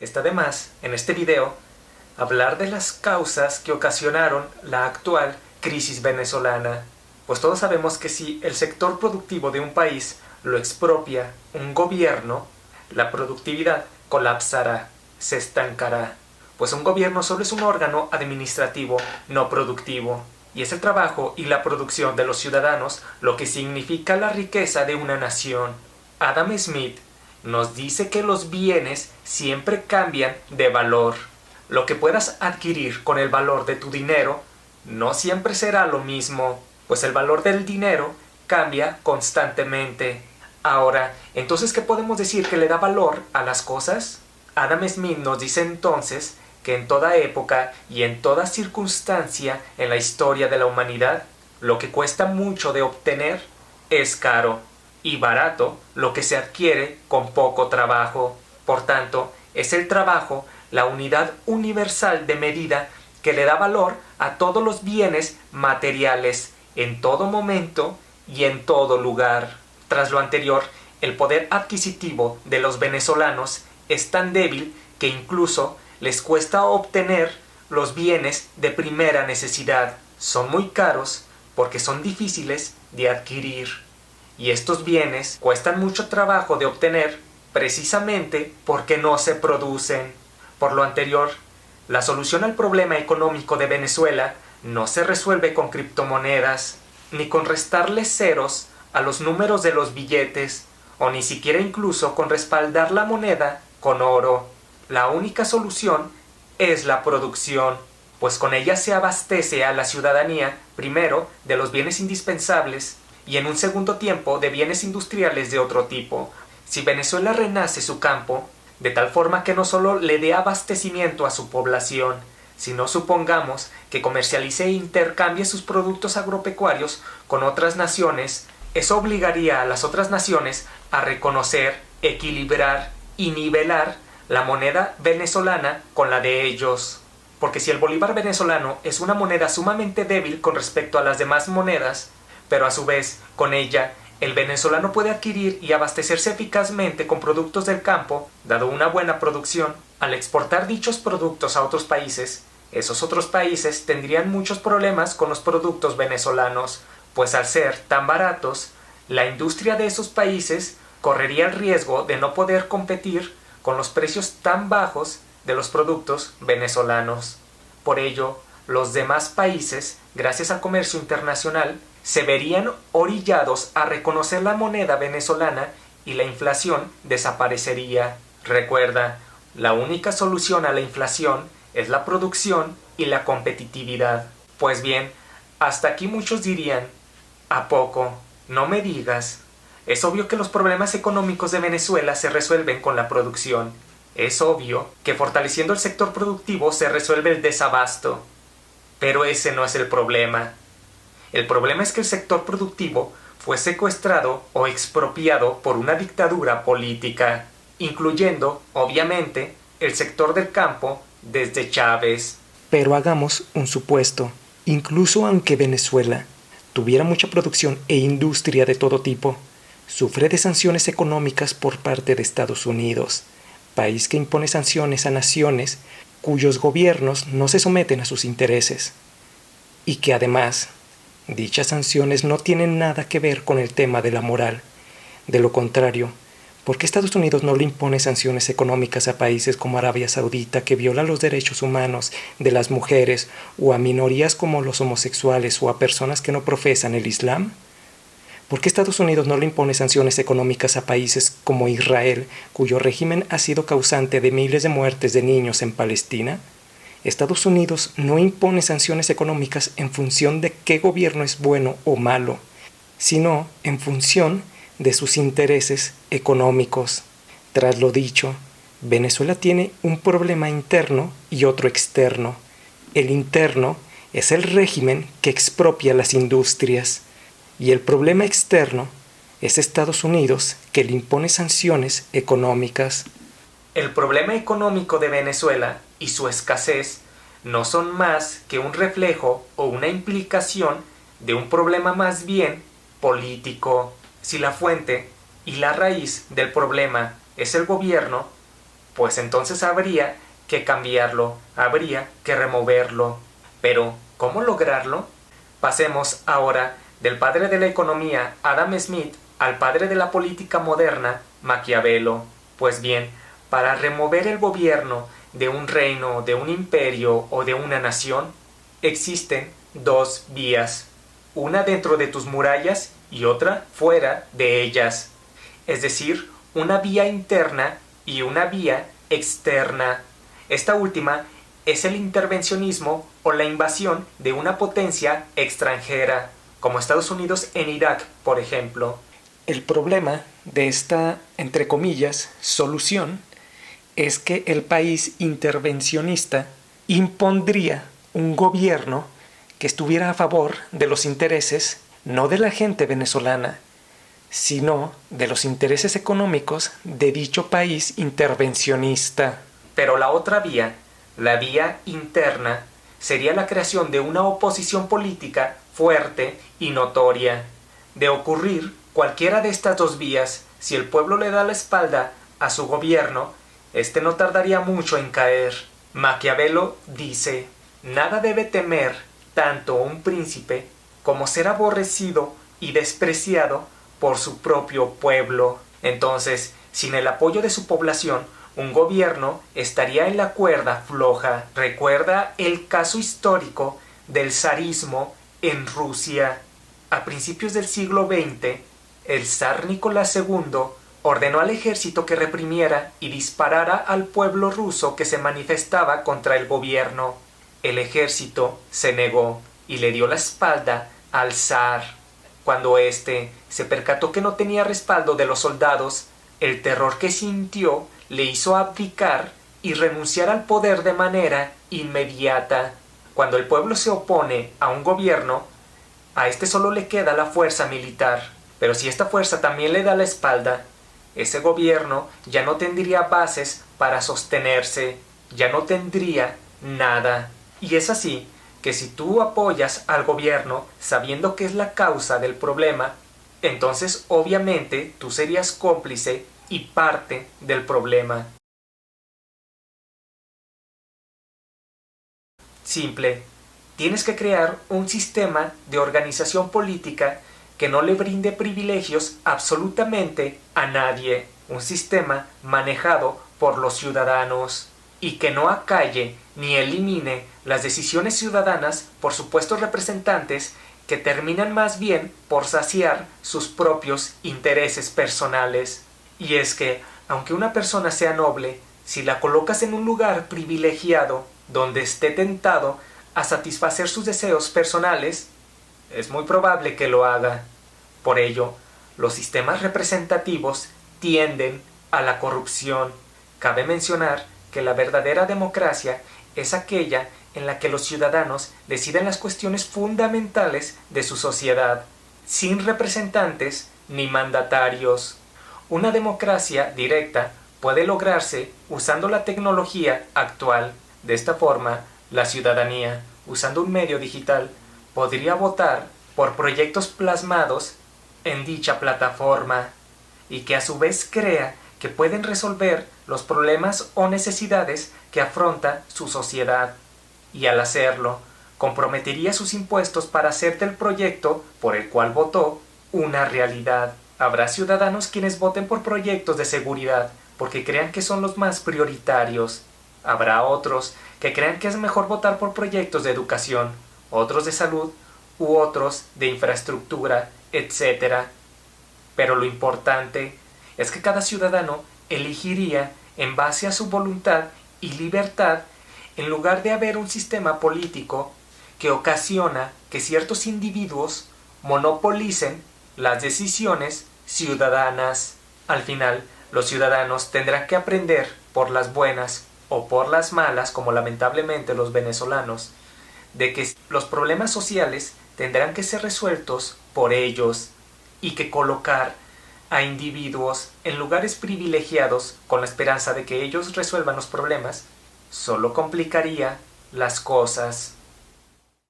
Está de más, en este video, hablar de las causas que ocasionaron la actual crisis venezolana. Pues todos sabemos que si el sector productivo de un país lo expropia un gobierno, la productividad colapsará, se estancará. Pues un gobierno solo es un órgano administrativo no productivo, y es el trabajo y la producción de los ciudadanos lo que significa la riqueza de una nación. Adam Smith nos dice que los bienes siempre cambian de valor. Lo que puedas adquirir con el valor de tu dinero no siempre será lo mismo, pues el valor del dinero cambia constantemente. Ahora, entonces, ¿qué podemos decir que le da valor a las cosas? Adam Smith nos dice entonces que en toda época y en toda circunstancia en la historia de la humanidad, lo que cuesta mucho de obtener es caro, y barato lo que se adquiere con poco trabajo. Por tanto, es el trabajo la unidad universal de medida que le da valor a todos los bienes materiales, en todo momento y en todo lugar. Tras lo anterior, el poder adquisitivo de los venezolanos es tan débil que incluso les cuesta obtener los bienes de primera necesidad. Son muy caros porque son difíciles de adquirir. Y estos bienes cuestan mucho trabajo de obtener precisamente porque no se producen. Por lo anterior, la solución al problema económico de Venezuela no se resuelve con criptomonedas, ni con restarle ceros a los números de los billetes, o ni siquiera incluso con respaldar la moneda con oro. La única solución es la producción, pues con ella se abastece a la ciudadanía, primero, de los bienes indispensables, y en un segundo tiempo de bienes industriales de otro tipo. Si Venezuela renace su campo, de tal forma que no solo le dé abastecimiento a su población, sino supongamos que comercialice e intercambie sus productos agropecuarios con otras naciones, eso obligaría a las otras naciones a reconocer, equilibrar y nivelar la moneda venezolana con la de ellos. Porque si el bolívar venezolano es una moneda sumamente débil con respecto a las demás monedas, pero a su vez, con ella, el venezolano puede adquirir y abastecerse eficazmente con productos del campo, dado una buena producción. Al exportar dichos productos a otros países, esos otros países tendrían muchos problemas con los productos venezolanos, pues al ser tan baratos, la industria de esos países correría el riesgo de no poder competir con los precios tan bajos de los productos venezolanos. Por ello, los demás países, gracias al comercio internacional, se verían orillados a reconocer la moneda venezolana y la inflación desaparecería. Recuerda, la única solución a la inflación es la producción y la competitividad. Pues bien, hasta aquí muchos dirían, ¿a poco? No me digas. Es obvio que los problemas económicos de Venezuela se resuelven con la producción. Es obvio que fortaleciendo el sector productivo se resuelve el desabasto. Pero ese no es el problema. El problema es que el sector productivo fue secuestrado o expropiado por una dictadura política, incluyendo, obviamente, el sector del campo desde Chávez. Pero hagamos un supuesto. Incluso aunque Venezuela tuviera mucha producción e industria de todo tipo, sufre de sanciones económicas por parte de Estados Unidos, país que impone sanciones a naciones cuyos gobiernos no se someten a sus intereses, y que además dichas sanciones no tienen nada que ver con el tema de la moral. De lo contrario, ¿por qué Estados Unidos no le impone sanciones económicas a países como Arabia Saudita que violan los derechos humanos de las mujeres, o a minorías como los homosexuales o a personas que no profesan el Islam? ¿Por qué Estados Unidos no le impone sanciones económicas a países como Israel, cuyo régimen ha sido causante de miles de muertes de niños en Palestina? Estados Unidos no impone sanciones económicas en función de qué gobierno es bueno o malo, sino en función de sus intereses económicos. Tras lo dicho, Venezuela tiene un problema interno y otro externo. El interno es el régimen que expropia las industrias, y el problema externo es Estados Unidos, que le impone sanciones económicas. El problema económico de Venezuela y su escasez no son más que un reflejo o una implicación de un problema más bien político. Si la fuente y la raíz del problema es el gobierno, pues entonces habría que cambiarlo, habría que removerlo. Pero, ¿cómo lograrlo? Pasemos ahora del padre de la economía, Adam Smith, al padre de la política moderna, Maquiavelo. Pues bien, para remover el gobierno de un reino, de un imperio o de una nación, existen dos vías, una dentro de tus murallas y otra fuera de ellas, es decir, una vía interna y una vía externa. Esta última es el intervencionismo o la invasión de una potencia extranjera, como Estados Unidos en Irak, por ejemplo. El problema de esta, entre comillas, solución es que el país intervencionista impondría un gobierno que estuviera a favor de los intereses no de la gente venezolana, sino de los intereses económicos de dicho país intervencionista. Pero la otra vía, la vía interna, sería la creación de una oposición política fuerte y notoria. De ocurrir cualquiera de estas dos vías, si el pueblo le da la espalda a su gobierno, este no tardaría mucho en caer. Maquiavelo dice: nada debe temer tanto un príncipe como ser aborrecido y despreciado por su propio pueblo. Entonces, sin el apoyo de su población, un gobierno estaría en la cuerda floja. Recuerda el caso histórico del zarismo en Rusia. A principios del siglo XX, el zar Nicolás II ordenó al ejército que reprimiera y disparara al pueblo ruso que se manifestaba contra el gobierno. El ejército se negó y le dio la espalda al zar. Cuando éste se percató que no tenía respaldo de los soldados, el terror que sintió le hizo abdicar y renunciar al poder de manera inmediata. Cuando el pueblo se opone a un gobierno, a este solo le queda la fuerza militar. Pero si esta fuerza también le da la espalda, ese gobierno ya no tendría bases para sostenerse, ya no tendría nada. Y es así que si tú apoyas al gobierno sabiendo que es la causa del problema, entonces obviamente tú serías cómplice y parte del problema. Simple. Tienes que crear un sistema de organización política que no le brinde privilegios absolutamente a nadie. Un sistema manejado por los ciudadanos y que no acalle ni elimine las decisiones ciudadanas por supuestos representantes que terminan más bien por saciar sus propios intereses personales. Y es que, aunque una persona sea noble, si la colocas en un lugar privilegiado, donde esté tentado a satisfacer sus deseos personales, es muy probable que lo haga. Por ello, los sistemas representativos tienden a la corrupción. Cabe mencionar que la verdadera democracia es aquella en la que los ciudadanos deciden las cuestiones fundamentales de su sociedad, sin representantes ni mandatarios. Una democracia directa puede lograrse usando la tecnología actual. De esta forma, la ciudadanía, usando un medio digital, podría votar por proyectos plasmados en dicha plataforma y que a su vez crea que pueden resolver los problemas o necesidades que afronta su sociedad. Y al hacerlo, comprometería sus impuestos para hacer del proyecto por el cual votó una realidad. Habrá ciudadanos quienes voten por proyectos de seguridad porque crean que son los más prioritarios. Habrá otros que crean que es mejor votar por proyectos de educación, otros de salud u otros de infraestructura, etc. Pero lo importante es que cada ciudadano elegiría en base a su voluntad y libertad, en lugar de haber un sistema político que ocasiona que ciertos individuos monopolicen las decisiones ciudadanas. Al final, los ciudadanos tendrán que aprender por las buenas o por las malas, como lamentablemente los venezolanos, de que los problemas sociales tendrán que ser resueltos por ellos y que colocar a individuos en lugares privilegiados con la esperanza de que ellos resuelvan los problemas solo complicaría las cosas.